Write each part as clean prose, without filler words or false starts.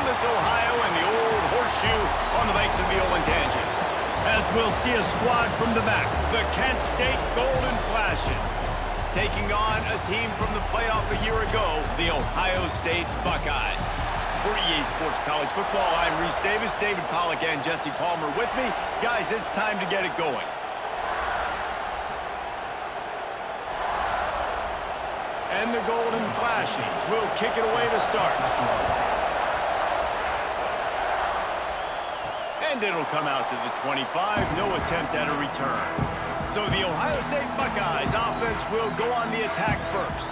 Columbus, Ohio, and the old horseshoe on the banks of the Olin Tangent. As we'll see a squad from the back, the Kent State Golden Flashes, taking on a team from the playoff a year ago, the Ohio State Buckeyes. For EA Sports College Football, I'm Reese Davis, David Pollack, and Jesse Palmer with me. Guys, it's time to get it going. And the Golden Flashes will kick it away to start. And it'll come out to the 25, no attempt at a return. So the Ohio State Buckeyes offense will go on the attack first.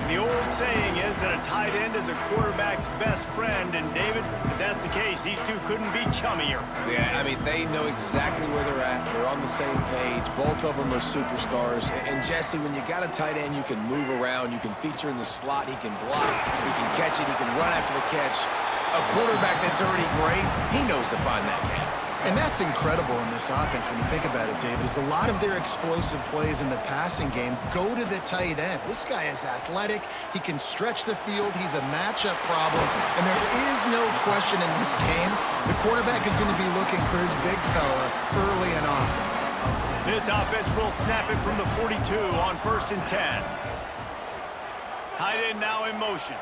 And the old saying is that a tight end is a quarterback's best friend, and David, if that's the case, these two couldn't be chummier. Yeah, I mean, they know exactly where they're at. They're on the same page. Both of them are superstars. And Jesse, when you got a tight end, you can move around, you can feature in the slot, he can block, he can catch it, he can run after the catch. A quarterback that's already great, he knows to find that gap. And that's incredible in this offense when you think about it, David, is a lot of their explosive plays in the passing game go to the tight end. This guy is athletic. He can stretch the field. He's a matchup problem. And there is no question in this game, the quarterback is going to be looking for his big fella early and often. This offense will snap it from the 42 on 1st and 10. Tight end now in motion.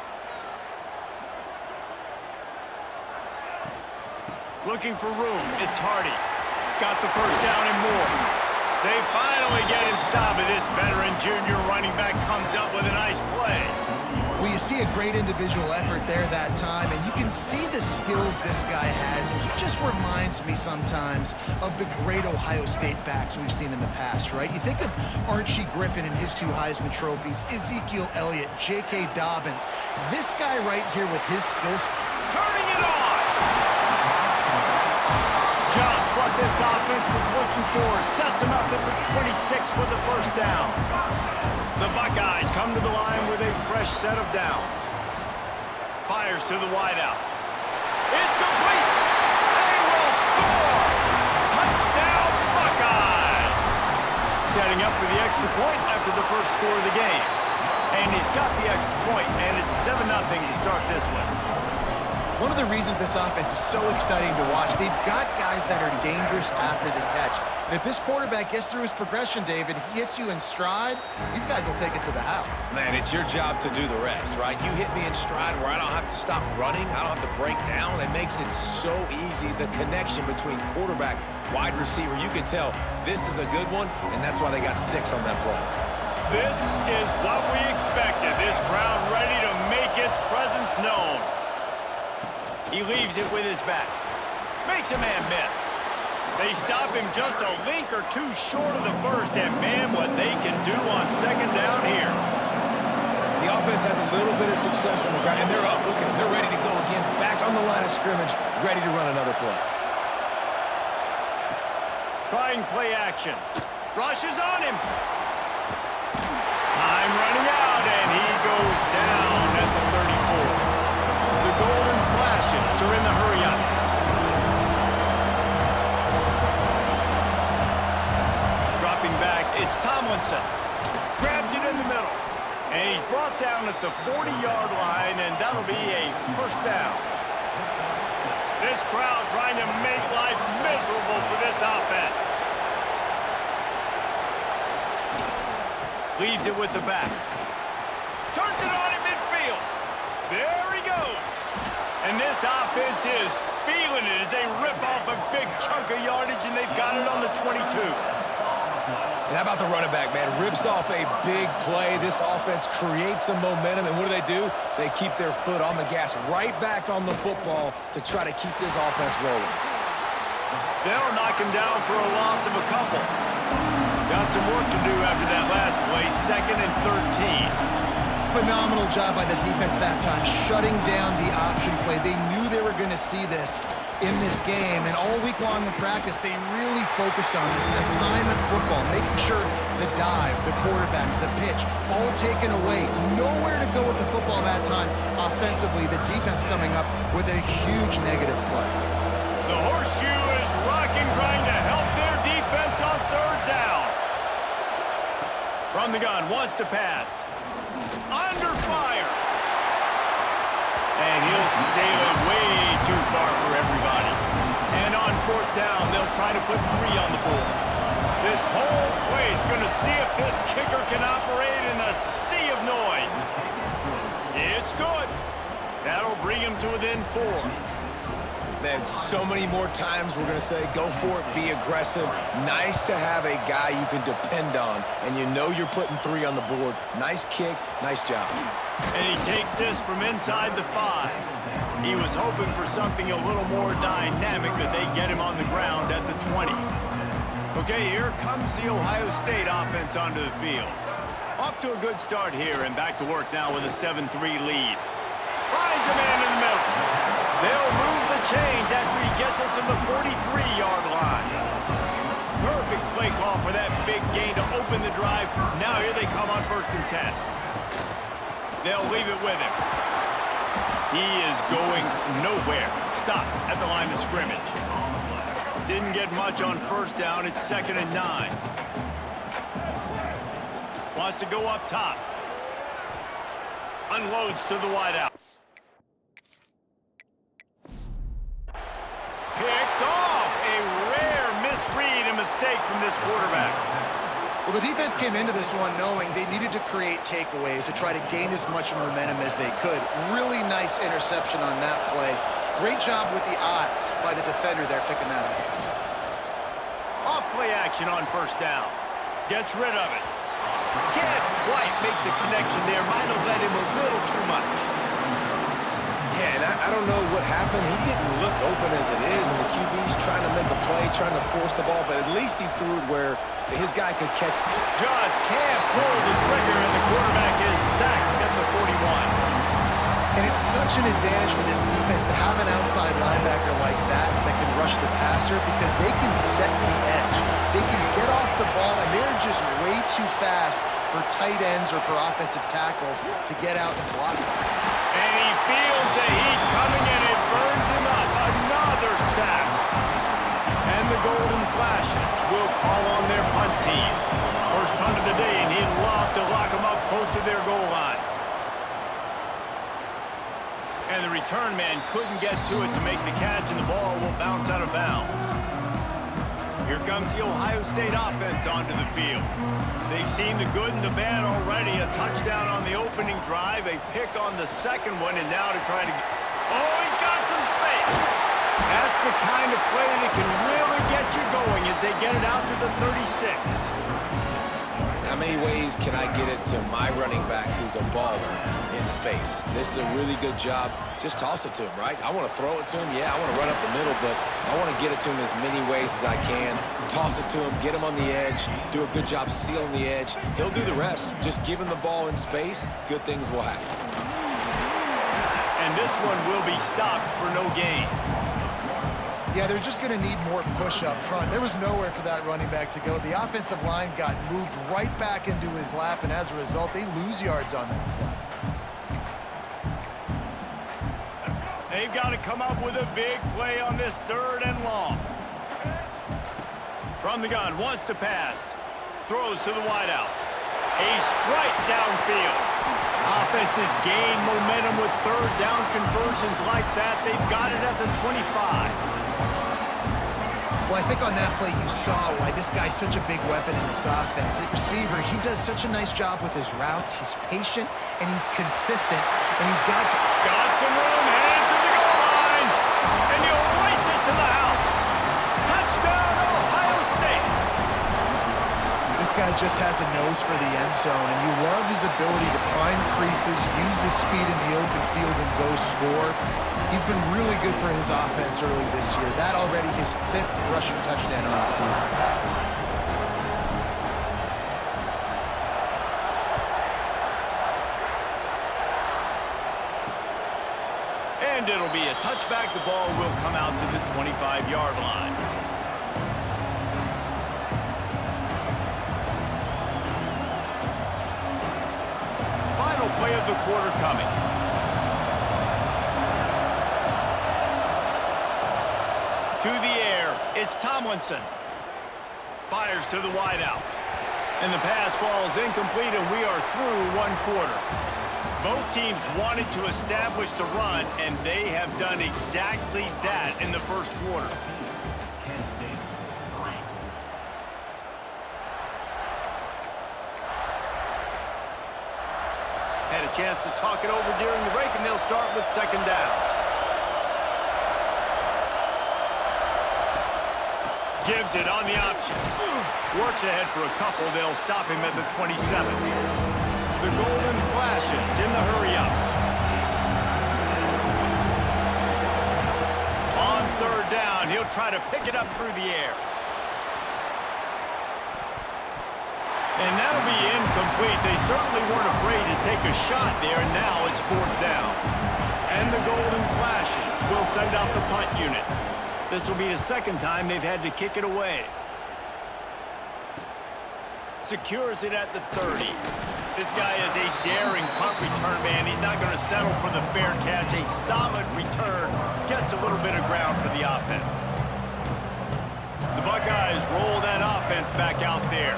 Looking for room, it's Hardy. Got the first down and more. They finally get him stopped, and this veteran junior running back comes up with a nice play. Well, you see a great individual effort there that time, and you can see the skills this guy has, and he just reminds me sometimes of the great Ohio State backs we've seen in the past, right? You think of Archie Griffin and his 2 Heisman trophies, Ezekiel Elliott, J.K. Dobbins. This guy right here with his skills. Turning it on! Just what this offense was looking for. Sets him up at the 26 with the first down. The Buckeyes come to the line with a fresh set of downs. Fires to the wideout. It's complete! They will score! Touchdown Buckeyes! Setting up for the extra point after the first score of the game. And he's got the extra point, and it's 7-0 to start this one. One of the reasons this offense is so exciting to watch, they've got guys that are dangerous after the catch. And if this quarterback gets through his progression, David, he hits you in stride, these guys will take it to the house. Man, it's your job to do the rest, right? You hit me in stride where I don't have to stop running, I don't have to break down. It makes it so easy, the connection between quarterback, wide receiver. You can tell this is a good one, and that's why they got 6 on that play. This is what we expected. This crowd ready to make its presence known. He leaves it with his back. Makes a man miss. They stop him just a link or 2 short of the first, and man, what they can do on 2nd down here. The offense has a little bit of success on the ground, and they're up. Look at them. They're ready to go again. Back on the line of scrimmage, ready to run another play. Trying play action. Rushes on him. Time running out, and he goes down at the 34. The Golden Flashes are in the hurry-up. Dropping back, it's Tomlinson. Grabs it in the middle. And he's brought down at the 40-yard line, and that'll be a first down. This crowd trying to make life miserable for this offense. Leaves it with the back. Turns it on in midfield. There he goes. And this offense is feeling it as they rip off a big chunk of yardage, and they've got it on the 22. And how about the running back, man? Rips off a big play. This offense creates some momentum, and what do? They keep their foot on the gas right back on the football to try to keep this offense rolling. They'll knock him down for a loss of a couple. Got some work to do after that last play, 2nd and 13. Phenomenal job by the defense that time, shutting down the option play. They knew they were going to see this in this game, and all week long in practice, they really focused on this assignment football, making sure the dive, the quarterback, the pitch, all taken away. Nowhere to go with the football that time. Offensively, the defense coming up with a huge negative play. The horseshoe is rocking, trying to help their defense on 3rd down. From the gun, wants to pass. Under fire. And he'll sail it way fourth down, they'll try to put 3 on the board. This whole play is going to see if this kicker can operate in the sea of noise. It's good. That'll bring him to within 4. Man, so many more times we're going to say, go for it, be aggressive. Nice to have a guy you can depend on, and you know you're putting 3 on the board. Nice kick, nice job. And he takes this from inside the 5. He was hoping for something a little more dynamic, that they get him on the ground at the 20. Okay, here comes the Ohio State offense onto the field. Off to a good start here, and back to work now with a 7-3 lead. Finds a man in the middle. They'll move the chains after he gets it to the 43-yard line. Perfect play call for that big gain to open the drive. Now here they come on 1st and 10. They'll leave it with him. He is going nowhere. Stop at the line of scrimmage. Didn't get much on 1st down. It's 2nd and 9. Wants to go up top. Unloads to the wideout. Picked off. A rare misread and mistake from this quarterback. Well, the defense came into this one knowing they needed to create takeaways to try to gain as much momentum as they could. Really nice interception on that play. Great job with the eyes by the defender there picking that up. Off play action on 1st down. Gets rid of it. Can't quite make the connection there. Might have led him a little too much. Yeah, and I don't know what happened. He didn't look open as it is, and the QB's trying to make a play, trying to force the ball, but at least he threw it where his guy could catch. Just can't pull the trigger, and the quarterback is sacked at the 41. And it's such an advantage for this defense to have an outside linebacker like that can rush the passer, because they can set the edge. They can get off the ball, and they're just way too fast for tight ends or for offensive tackles to get out and block. And he feels the heat coming, and it burns him up. Another sack. And the Golden Flashes will call on their punt team. First punt of the day, and he'd love to lock them up close to their goal line. And the return man couldn't get to it to make the catch, and the ball will bounce out of bounds. Here comes the Ohio State offense onto the field. They've seen the good and the bad already. A touchdown on the opening drive, a pick on the 2nd one, and now to try to... Oh, he's got some space! That's the kind of play that can really get you going as they get it out to the 36. How many ways can I get it to my running back who's a baller in space? This is a really good job. Just toss it to him, right? I want to throw it to him. Yeah, I want to run up the middle, but I want to get it to him as many ways as I can. Toss it to him, get him on the edge, do a good job sealing the edge. He'll do the rest. Just give him the ball in space, good things will happen. And this one will be stopped for no gain. Yeah, they're just going to need more push up front. There was nowhere for that running back to go. The offensive line got moved right back into his lap, and as a result, they lose yards on that play. They've got to come up with a big play on this 3rd and long. From the gun, wants to pass. Throws to the wideout. A strike downfield. Offenses gain momentum with 3rd down conversions like that. They've got it at the 25. Well, I think on that play you saw why this guy's such a big weapon in this offense. At receiver, he does such a nice job with his routes. He's patient, and he's consistent, and he's got some room, headed to the goal line, and he'll race it to the house. Touchdown, Ohio State. This guy just has a nose for the end zone, and you love his ability to find creases, use his speed in the open field, and go score. He's been really good for his offense early this year. That already his 5th rushing touchdown on the season. And it'll be a touchback. The ball will come out to the 25-yard line. Final play of the quarter coming. To the air, it's Tomlinson. Fires to the wideout. And the pass falls incomplete, and we are through 1 quarter. Both teams wanted to establish the run, and they have done exactly that in the 1st quarter. a chance to talk it over during the break, and they'll start with second down. Gives it on the option. Works ahead for a couple. They'll stop him at the 27. The golden flashes in the hurry-up. On third down, he'll try to pick it up through the air. And that'll be incomplete. They certainly weren't afraid to take a shot there, and now it's fourth down. And the golden flashes will send out the punt unit. This will be the second time they've had to kick it away. Secures it at the 30. This guy is a daring punt return man. He's not going to settle for the fair catch. A solid return. Gets a little bit of ground for the offense. The Buckeyes roll that offense back out there.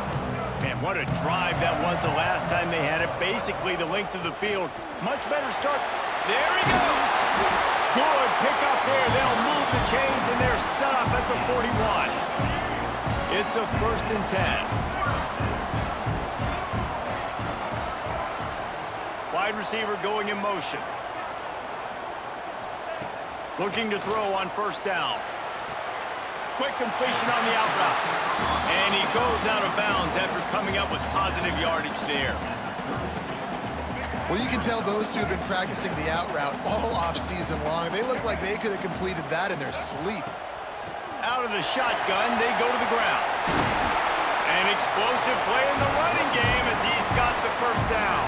Man, what a drive that was the last time they had it. Basically the length of the field. Much better start. There he goes. Good pick up there. They'll move the chains, and they're set up at the 41. It's a 1st and 10. Wide receiver going in motion. Looking to throw on first down. Quick completion on the out route. And he goes out of bounds after coming up with positive yardage there. Well, you can tell those two have been practicing the out route all off-season long. They look like they could have completed that in their sleep. Out of the shotgun, they go to the ground. An explosive play in the running game as he's got the first down.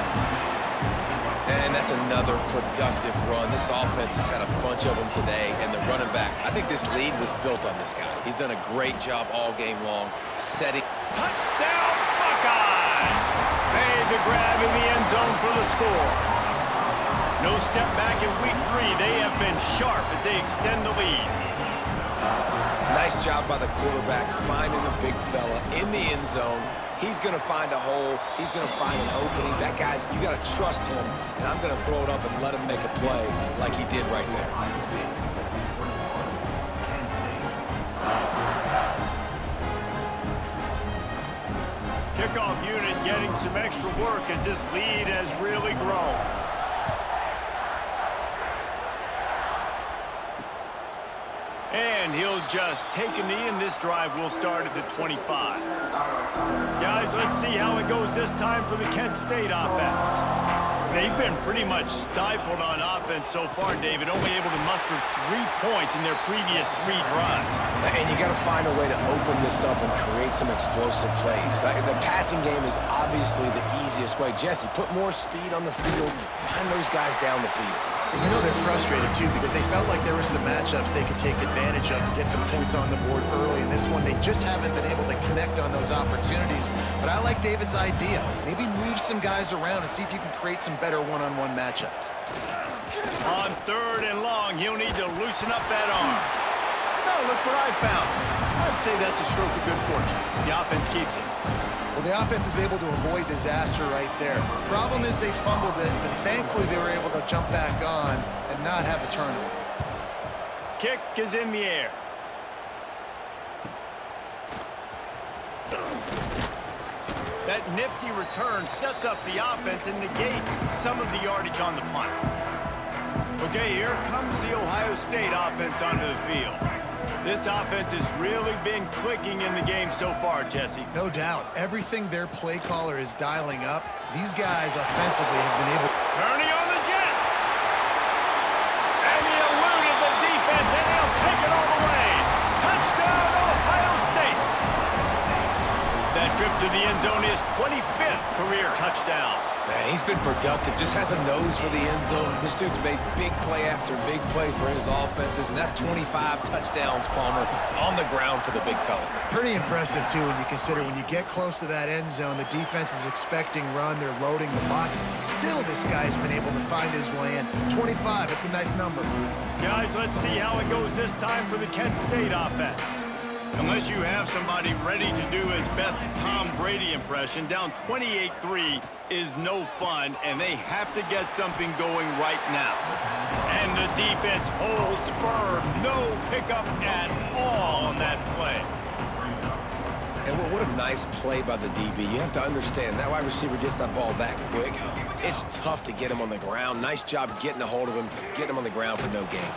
And that's another productive run. This offense has had a bunch of them today, and the running back, I think this lead was built on this guy. He's done a great job all game long, setting. Touchdown, Buckeyes! Made the grab in the end zone for the score. No step back in week 3. They have been sharp as they extend the lead. Nice job by the quarterback finding the big fella in the end zone. He's going to find a hole. He's going to find an opening. That guy's, you got to trust him, and I'm going to throw it up and let him make a play like he did right there. Kickoff unit getting some extra work as this lead has really grown. And he'll just take a knee, and this drive will start at the 25. Guys, let's see how it goes this time for the Kent State offense. They've been pretty much stifled on offense so far, David, only able to muster 3 points in their previous 3 drives. And you got to find a way to open this up and create some explosive plays. The passing game is obviously the easiest way. Jesse, put more speed on the field. Find those guys down the field. You know they're frustrated, too, because they felt like there were some matchups they could take advantage of to get some points on the board early. In this one, they just haven't been able to connect on those opportunities. But I like David's idea. Maybe move some guys around and see if you can create some better one-on-one matchups. On 3rd and long, he'll need to loosen up that arm. Now look what I found. I'd say that's a stroke of good fortune. The offense keeps it. Well, the offense is able to avoid disaster right there. Problem is they fumbled it, but thankfully they were able to jump back on and not have a turnover. Kick is in the air. That nifty return sets up the offense and negates some of the yardage on the punt. Okay, here comes the Ohio State offense onto the field. This offense has really been clicking in the game so far, Jesse. No doubt. Everything their play caller is dialing up, these guys offensively have been able... Turning on the Jets. And he eluded the defense, and he'll take it all the way. Touchdown, Ohio State. That trip to the end zone is 25th career touchdown. Man, he's been productive, just has a nose for the end zone. This dude's made big play after big play for his offenses, and that's 25 touchdowns, Palmer, on the ground for the big fella. Pretty impressive, too, when you consider when you get close to that end zone, the defense is expecting run, they're loading the box. Still, this guy's been able to find his way in. 25, it's a nice number. Guys, let's see how it goes this time for the Kent State offense. Unless you have somebody ready to do his best Tom Brady impression, down 28-3 is no fun, and they have to get something going right now. And the defense holds firm. No pickup at all on that play. And what a nice play by the DB. You have to understand, that wide receiver gets that ball that quick. It's tough to get him on the ground. Nice job getting a hold of him, getting him on the ground for no gain.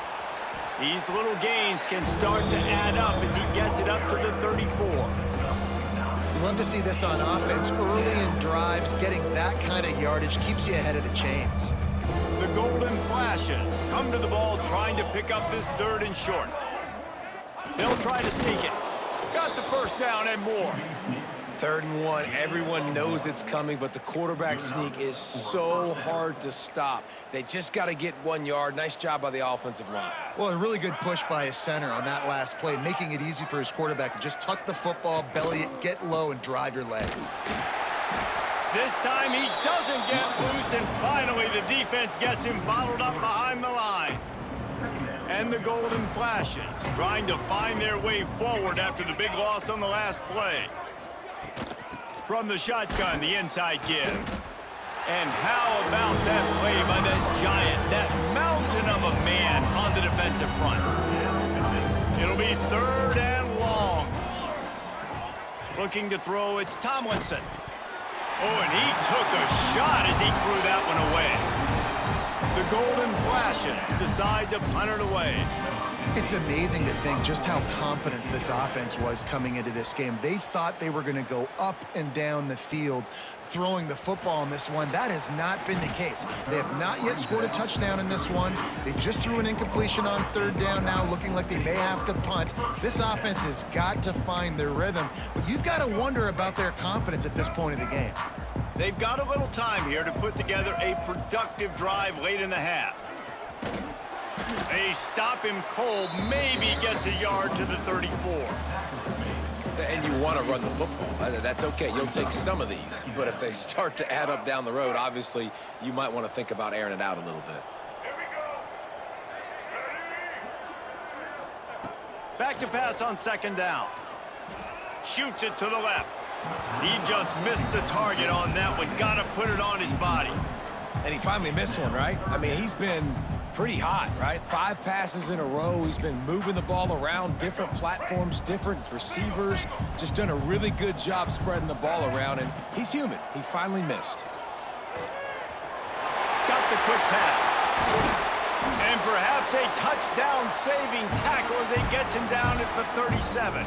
These little gains can start to add up as he gets it up to the 34. You love to see this on offense. Early in drives, getting that kind of yardage keeps you ahead of the chains. The Golden Flashes come to the ball trying to pick up this 3rd and short. They'll try to sneak it. Got the first down and more. 3rd and 1, everyone knows it's coming, but the quarterback sneak is so hard to stop. They just got to get 1 yard. Nice job by the offensive line. Well, a really good push by his center on that last play, making it easy for his quarterback to just tuck the football, belly it, get low, and drive your legs. This time he doesn't get loose, and finally the defense gets him bottled up behind the line. And the Golden Flashes trying to find their way forward after the big loss on the last play. From the shotgun, the inside give. And how about that play by that giant, that mountain of a man on the defensive front? It'll be 3rd and long. Looking to throw, it's Tomlinson. Oh, and he took a shot as he threw that one away. The Golden Flashes decide to punt it away. It's amazing to think just how confident this offense was coming into this game. They thought they were going to go up and down the field throwing the football in this one. That has not been the case. They have not yet scored a touchdown in this one. They just threw an incompletion on 3rd down now, looking like they may have to punt. This offense has got to find their rhythm, but you've got to wonder about their confidence at this point of the game. They've got a little time here to put together a productive drive late in the half. They stop him cold, maybe gets a yard to the 34. And you want to run the football. That's okay. You'll take some of these. But if they start to add up down the road, obviously, you might want to think about airing it out a little bit. Back to pass on 2nd down. Shoots it to the left. He just missed the target on that one. Got to put it on his body. And he finally missed one, right? I mean, he's been pretty hot, right? 5 passes in a row. He's been moving the ball around, different platforms, different receivers. Just done a really good job spreading the ball around, and he's human. He finally missed. Got the quick pass. And perhaps a touchdown-saving tackle as he gets him down at the 37.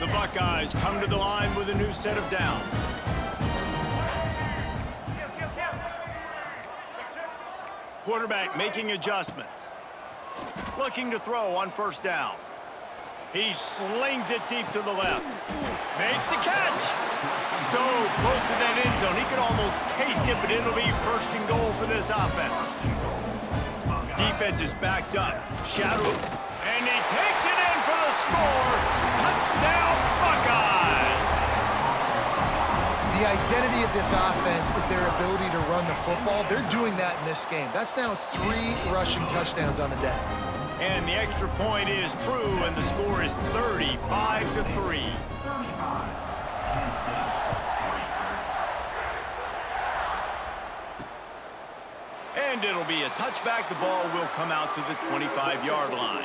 The Buckeyes come to the line with a new set of downs. Quarterback making adjustments. Looking to throw on 1st down. He slings it deep to the left. Makes the catch. So close to that end zone. He could almost taste it, but it'll be 1st and goal for this offense. Defense is backed up. Shadow. And he takes it in for the score. Touchdown, Buckeyes. The identity of this offense is their ability to run the football. They're doing that in this game. That's now 3 rushing touchdowns on the day. And the extra point is true, and the score is 35-3. And it'll be a touchback. The ball will come out to the 25-yard line.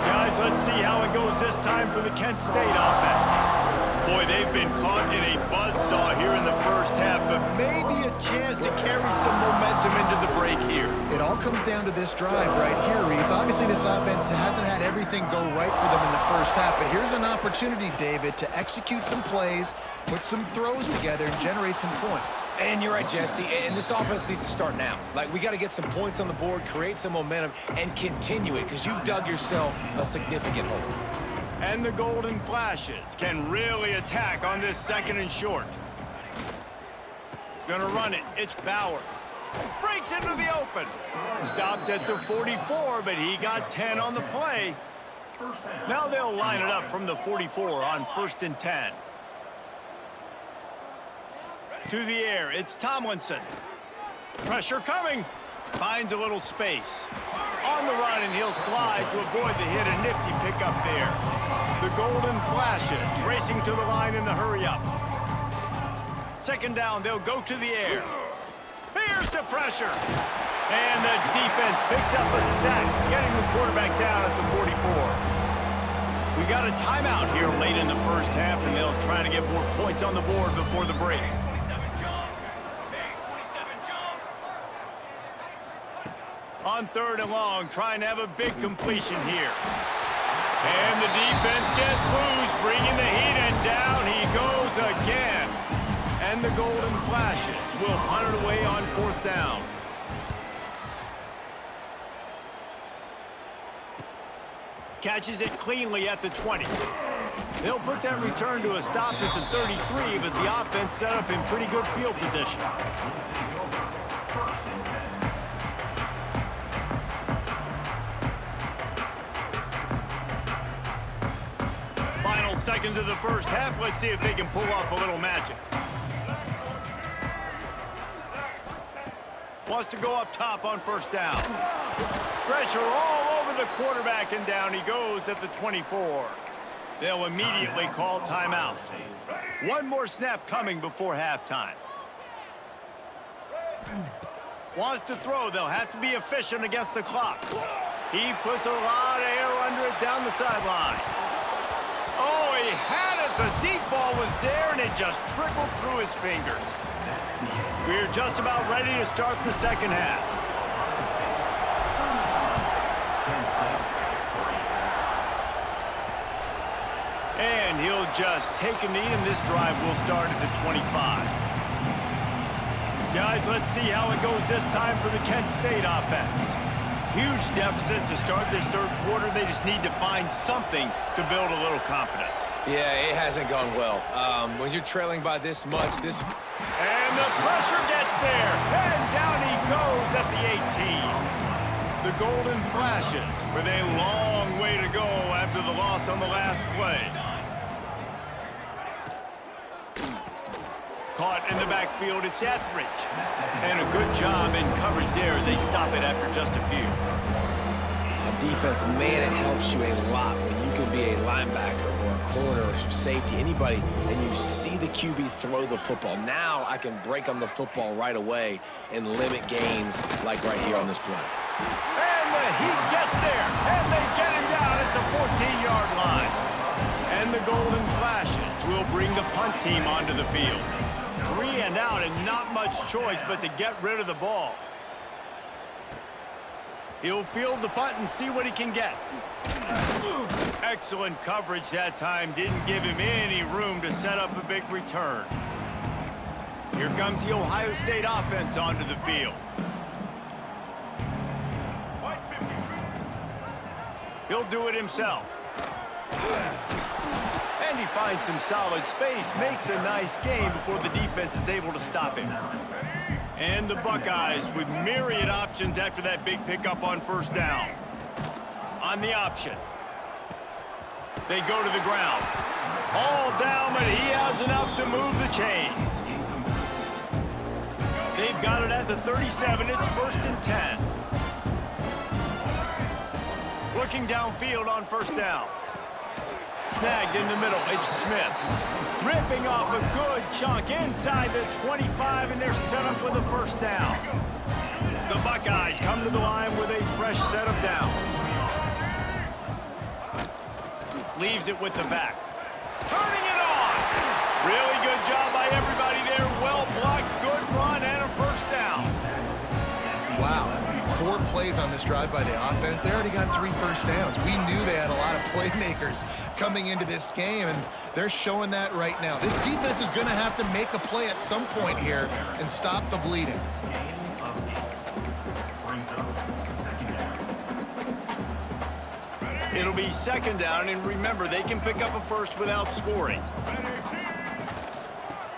Guys, let's see how it goes this time for the Kent State offense. Boy, they've been caught in a buzzsaw here in the 1st half, but maybe a chance to carry some momentum into the break here. It all comes down to this drive right here, Reese. Obviously, this offense hasn't had everything go right for them in the 1st half, but here's an opportunity, David, to execute some plays, put some throws together, and generate some points. And you're right, Jesse, and this offense needs to start now. Like, we got to get some points on the board, create some momentum, and continue it, because you've dug yourself a significant hole. And the Golden Flashes can really attack on this 2nd and short. Gonna run it. It's Bowers. Breaks into the open. Stopped at the 44, but he got 10 on the play. Now they'll line it up from the 44 on 1st and 10. To the air, it's Tomlinson. Pressure coming. Finds a little space. On the run, and he'll slide to avoid the hit. A nifty pickup there. The Golden Flashes racing to the line in the hurry-up. 2nd down, they'll go to the air. Here's the pressure. And the defense picks up a sack, getting the quarterback down at the 44. We got a timeout here late in the first half, and they'll try to get more points on the board before the break. On 3rd and long, trying to have a big completion here. And the defense gets loose, bringing the heat, and down he goes again. And the Golden Flashes will punt it away on 4th down. Catches it cleanly at the 20. They'll put that return to a stop at the 33, but the offense set up in pretty good field position. Final seconds of the first half. Let's see if they can pull off a little magic. Wants to go up top on 1st down. Pressure all over the quarterback, and down he goes at the 24. They'll immediately call timeout. One more snap coming before halftime. Wants to throw. They'll have to be efficient against the clock. He puts a lot of air under it down the sideline. Oh, he had it. The deep ball was there, and it just trickled through his fingers. We're just about ready to start the second half. And he'll just take a knee, and this drive will start at the 25. Guys, let's see how it goes this time for the Kent State offense. Huge deficit to start this 3rd quarter. They just need to find something to build a little confidence. Yeah, it hasn't gone well. When you're trailing by this much, And the pressure gets there, and down he goes at the 18. The Golden Flashes with a long way to go after the loss on the last play. Caught in the backfield, it's Etheridge. And a good job in coverage there as they stop it after just a few. on defense, man, it helps you a lot when you can be a linebacker or a corner or some safety, anybody, and you see the QB throw the football. Now I can break on the football right away and limit gains like right here on this play. And the heat gets there, and they get him down at the 14-yard line. And the Golden Flashes will bring the punt team onto the field. 3 and out, and not much choice but to get rid of the ball. He'll field the punt and see what he can get. Excellent coverage that time. Didn't give him any room to set up a big return. Here comes the Ohio State offense onto the field. He'll do it himself. And he finds some solid space, makes a nice gain before the defense is able to stop him. And the Buckeyes with myriad options after that big pickup on first down. On the option. They go to the ground. All down, but he has enough to move the chains. They've got it at the 37. It's 1st and 10. Looking downfield on first down. Snagged in the middle, it's Smith. Ripping off a good chunk inside the 25, and they're set up with a first down. The Buckeyes come to the line with a fresh set of downs. Leaves it with the back. Turning it on! Really good job by everybody there. Well blocked, good run, and a first down. Wow. 4 plays on this drive by the offense. They already got 3 first downs. We knew they had a lot of playmakers coming into this game, and they're showing that right now. This defense is going to have to make a play at some point here and stop the bleeding. It'll be 2nd down, and remember, they can pick up a first without scoring.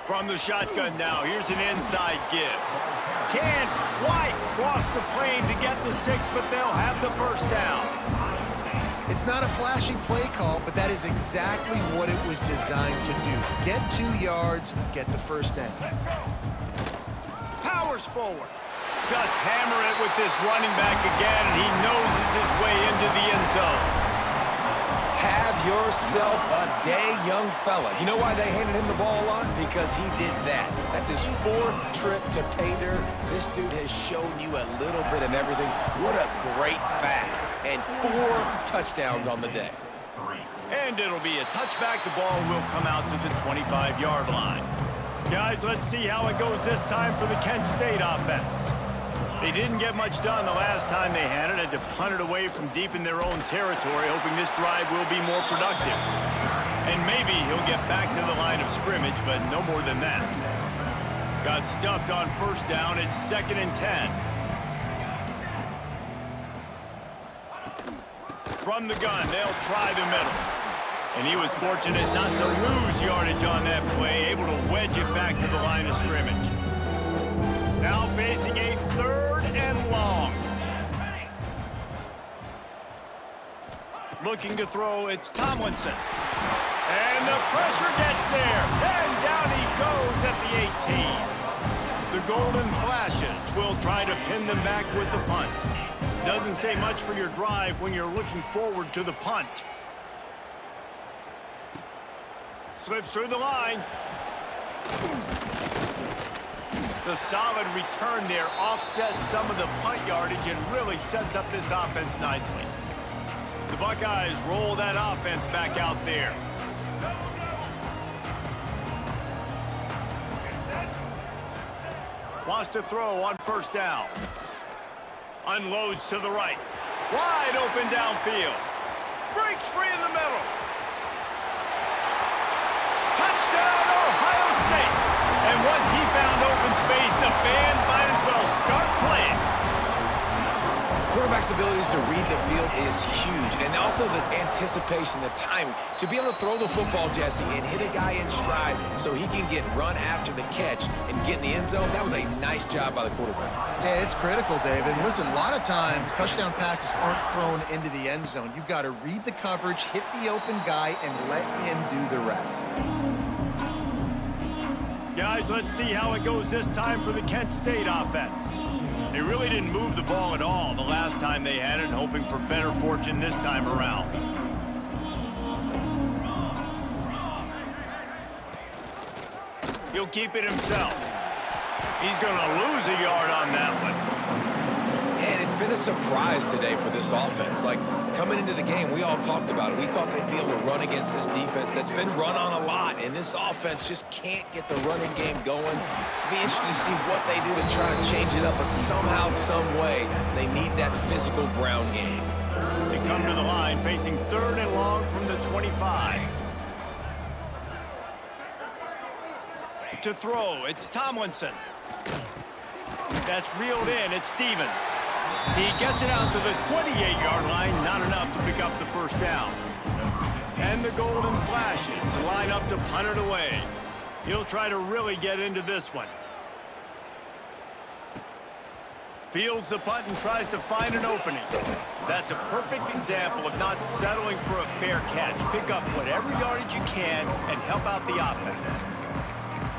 From the shotgun now, here's an inside give. Can't quite cross the plane to get the 6, but they'll have the first down. It's not a flashy play call, but that is exactly what it was designed to do. Get 2 yards, get the first down. Powers forward. Just hammer it with this running back again, and he noses his way into the end zone. Have yourself a day, young fella. You know why they handed him the ball a lot? Because he did that. That's his 4th trip to pay dirt. This dude has shown you a little bit of everything. What a great back. And 4 touchdowns on the day. And it'll be a touchback. The ball will come out to the 25-yard line. Guys, let's see how it goes this time for the Kent State offense. They didn't get much done the last time they had it. Had to punt it away from deep in their own territory, hoping this drive will be more productive. And maybe he'll get back to the line of scrimmage, but no more than that. Got stuffed on first down. It's 2nd and 10. From the gun, they'll try the middle. And he was fortunate not to lose yardage on that play, able to wedge it back to the line of scrimmage. Now facing a 3rd and long. Looking to throw, it's Tomlinson. And the pressure gets there. And down he goes at the 18. The Golden Flashes will try to pin them back with the punt. Doesn't say much for your drive when you're looking forward to the punt. Slips through the line. The solid return there offsets some of the punt yardage and really sets up this offense nicely. The Buckeyes roll that offense back out there. Wants to throw on first down. Unloads to the right. Wide open downfield. Breaks free in the middle. Touchdown, Ohio State. And once he found open space, the band might as well start playing. Quarterback's abilities to read the field is huge, and also the anticipation, the timing. To be able to throw the football, Jesse, and hit a guy in stride so he can get run after the catch and get in the end zone, that was a nice job by the quarterback. Yeah, it's critical, David. Listen, a lot of times, touchdown passes aren't thrown into the end zone. You've got to read the coverage, hit the open guy, and let him do the rest. Guys, let's see how it goes this time for the Kent State offense. They really didn't move the ball at all the last time they had it, hoping for better fortune this time around. He'll keep it himself. He's going to lose a yard on that one. And it's been a surprise today for this offense. Like, coming into the game, we all talked about it. We thought they'd be able to run against this defense that's been run on a lot, and this offense just can't get the running game going. It'll be interesting to see what they do to try to change it up, but somehow, some way, they need that physical ground game. They come to the line facing 3rd and long from the 25. To throw, it's Tomlinson. That's reeled in, it's Stevens. He gets it out to the 28-yard line, not enough to pick up the first down. And the Golden Flashes line up to punt it away. He'll try to really get into this one. Fields the punt and tries to find an opening. That's a perfect example of not settling for a fair catch. Pick up whatever yardage you can and help out the offense.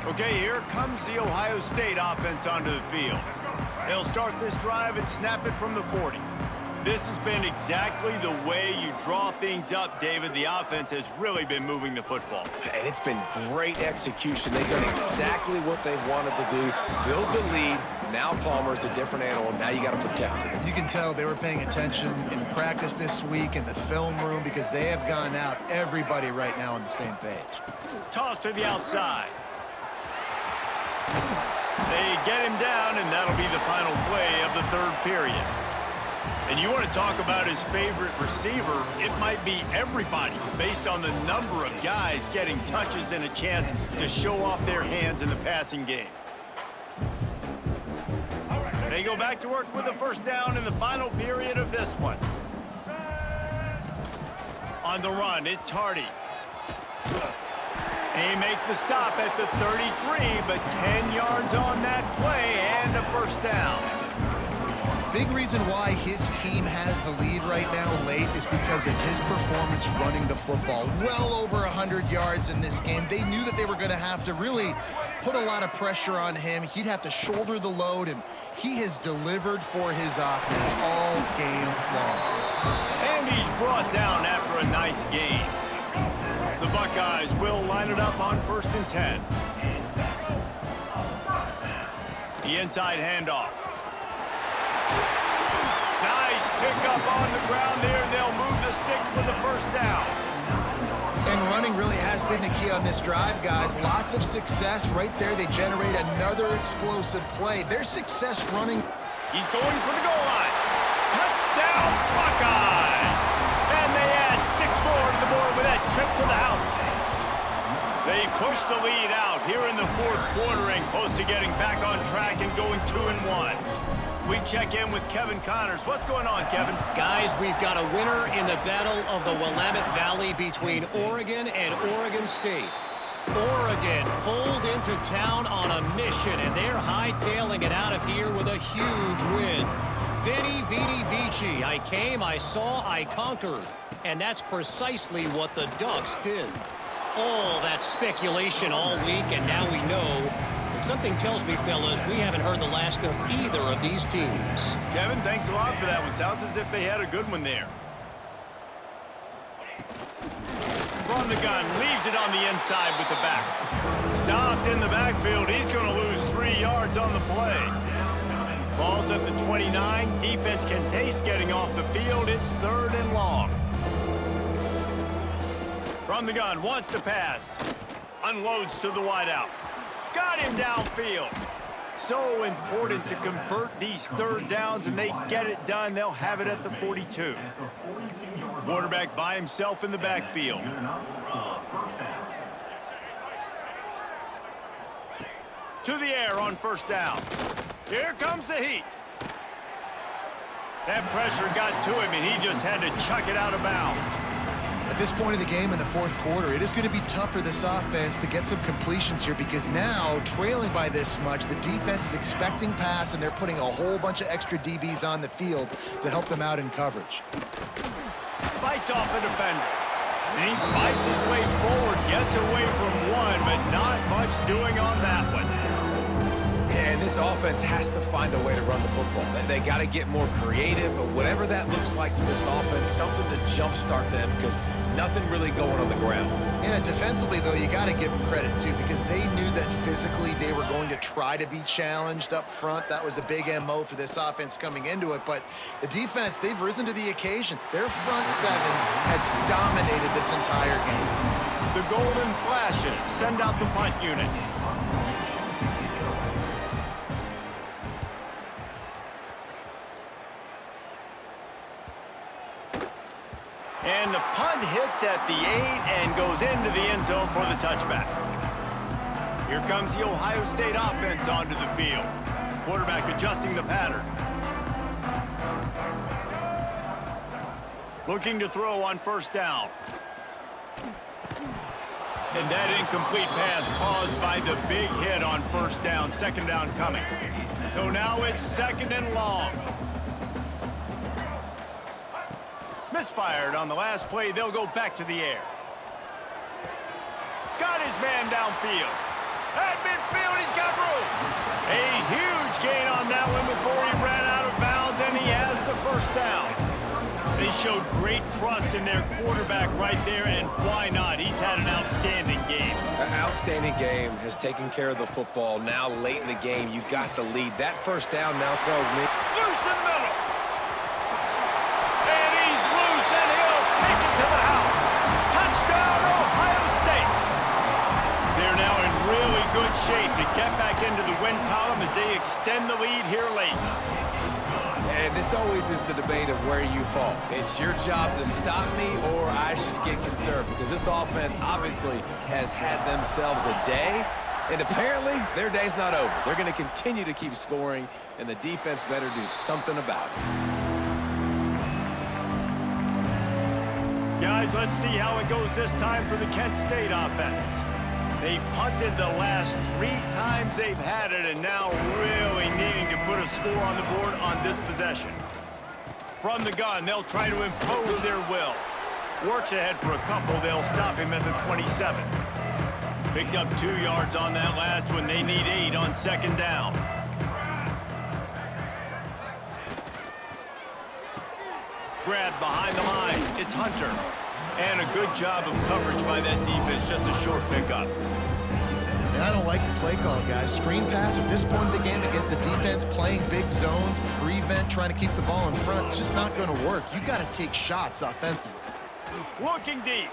Okay, here comes the Ohio State offense onto the field. They'll start this drive and snap it from the 40. This has been exactly the way you draw things up, David. The offense has really been moving the football. And it's been great execution. They've done exactly what they've wanted to do. Build the lead. Now Palmer's a different animal. Now you got to protect it. You can tell they were paying attention in practice this week in the film room because they have gone out, everybody right now on the same page. Toss to the outside. They get him down, and that'll be the final play of the 3rd period. And you want to talk about his favorite receiver, it might be everybody based on the number of guys getting touches and a chance to show off their hands in the passing game. They go back to work with a first down in the final period of this one. On the run, it's Hardy. He makes the stop at the 33, but 10 yards on that play and a first down. Big reason why his team has the lead right now late is because of his performance running the football. Well over 100 yards in this game. They knew that they were going to have to really put a lot of pressure on him. He'd have to shoulder the load, and he has delivered for his offense all game long. And he's brought down after a nice game. The Buckeyes will line it up on 1st and 10. The inside handoff. Nice pickup on the ground there. They'll move the sticks with the first down. been the key on this drive, guys. Lots of success right there. They generate another explosive play. Their success running. He's going for the goal line. Touchdown, Buckeyes! And they add 6 more to the board with that trip to the house. They push the lead out here in the 4th quarter and close to getting back on track and going 2-1. We check in with Kevin Connors. What's going on, Kevin? Guys, we've got a winner in the battle of the Willamette Valley between Oregon and Oregon State. Oregon pulled into town on a mission, and they're hightailing it out of here with a huge win. Veni, Vidi, Vici. I came, I saw, I conquered. And that's precisely what the Ducks did. All that speculation all week, and now we know. But something tells me, fellas, we haven't heard the last of either of these teams. Kevin, thanks a lot for that one. Sounds as if they had a good one there. From the gun, leaves it on the inside with the back. Stopped in the backfield. He's going to lose 3 yards on the play. Ball's at the 29. Defense can taste getting off the field. It's 3rd and long. From the gun, wants to pass. Unloads to the wideout. Got him downfield. So important to convert these 3rd downs, and they get it done. They'll have it at the 42. Quarterback by himself in the backfield. To the air on 1st down. Here comes the heat. That pressure got to him, and he just had to chuck it out of bounds. At this point in the game in the 4th quarter, it is going to be tough for this offense to get some completions here because now, trailing by this much, the defense is expecting pass, and they're putting a whole bunch of extra DBs on the field to help them out in coverage. Fights off a defender. And he fights his way forward, gets away from one, but not much doing on that one. And this offense has to find a way to run the football. They got to get more creative, or whatever that looks like for this offense, something to jumpstart them because nothing really going on the ground. Yeah, defensively, though, you got to give them credit, too, because they knew that physically they were going to try to be challenged up front. That was a big MO for this offense coming into it. But the defense, they've risen to the occasion. Their front 7 has dominated this entire game. The Golden Flashes send out the punt unit. And the punt hits at the 8 and goes into the end zone for the touchback. Here comes the Ohio State offense onto the field. Quarterback adjusting the pattern. Looking to throw on 1st down. And that incomplete pass caused by the big hit on 1st down. 2nd down coming. So now it's 2nd and long. Misfired on the last play. They'll go back to the air. Got his man downfield. At midfield, he's got room. A huge gain on that one before he ran out of bounds, and he has the 1st down. They showed great trust in their quarterback right there, and why not? He's had an outstanding game. An outstanding game, has taken care of the football. Now, late in the game, you got the lead. That 1st down now tells me. Loose in the middle. And he's loose, and he'll take it to the house. Touchdown, Ohio State. They're now in really good shape to get back into the win column as they extend the lead here late. And this always is the debate of where you fall. It's your job to stop me, or I should get conserved, because this offense obviously has had themselves a day, and apparently their day's not over. They're going to continue to keep scoring, and the defense better do something about it. Guys, let's see how it goes this time for the Kent State offense. They've punted the last 3 times they've had it, and now really needing to put a score on the board on this possession. From the gun, they'll try to impose their will. Works ahead for a couple. They'll stop him at the 27. Picked up 2 yards on that last one. They need 8 on 2nd down. Grab behind the line. It's Hunter. And a good job of coverage by that defense. Just a short pickup. And I don't like the play call, guys. Screen pass at this point in the game against the defense playing big zones, prevent, trying to keep the ball in front. It's just not going to work. You got to take shots offensively. Looking deep.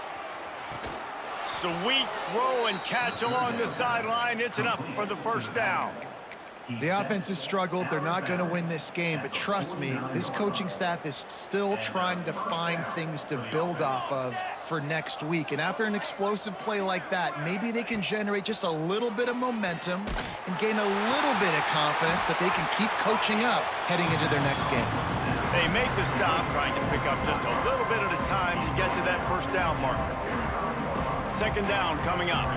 Sweet throw and catch along the sideline. It's enough for the first down. The offense has struggled. They're not going to win this game, but trust me, this coaching staff is still trying to find things to build off of for next week. And after an explosive play like that, maybe they can generate just a little bit of momentum and gain a little bit of confidence that they can keep coaching up heading into their next game. They make the stop, trying to pick up just a little bit at a time to get to that first down marker. Second down coming up.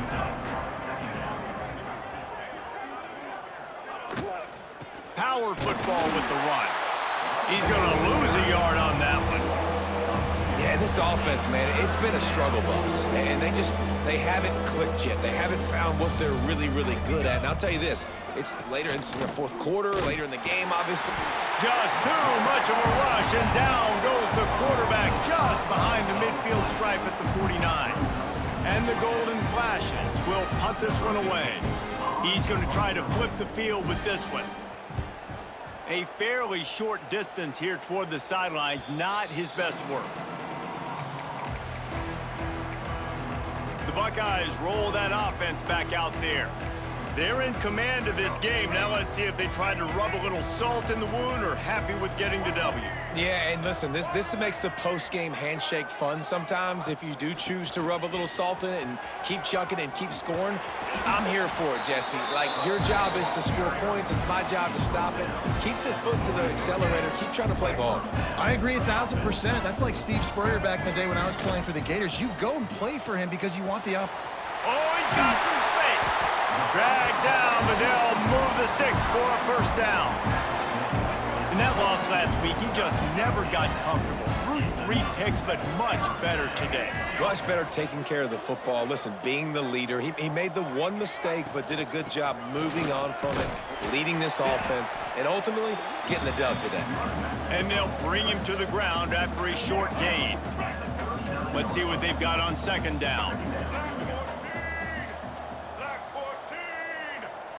Power football with the run. He's going to lose a yard on that one. Yeah, this offense, man, it's been a struggle bus. And they haven't clicked yet. They haven't found what they're really, really good at. And I'll tell you this, it's later in the fourth quarter, later in the game, obviously. Just too much of a rush, and down goes the quarterback just behind the midfield stripe at the 49. And the Golden Flashes will punt this one away. He's going to try to flip the field with this one. A fairly short distance here toward the sidelines, not his best work. The Buckeyes roll that offense back out there. They're in command of this game. Now let's see if they try to rub a little salt in the wound or happy with getting the W. Yeah, and listen, this makes the post-game handshake fun sometimes. If you do choose to rub a little salt in it and keep chucking and keep scoring, I'm here for it, Jesse. Like, your job is to score points. It's my job to stop it. Keep the foot to the accelerator. Keep trying to play ball. I agree 1,000%. That's like Steve Spurrier back in the day when I was playing for the Gators. You go and play for him because you want the up. Oh, he's got some space. Dragged down, but they'll move the sticks for a first down. In that loss last week, he just never got comfortable. Threw 3 picks, but much better today. Much better taking care of the football. Listen, being the leader, he made the one mistake, but did a good job moving on from it, leading this offense, and ultimately getting the dub today. And they'll bring him to the ground after a short gain. Let's see what they've got on second down.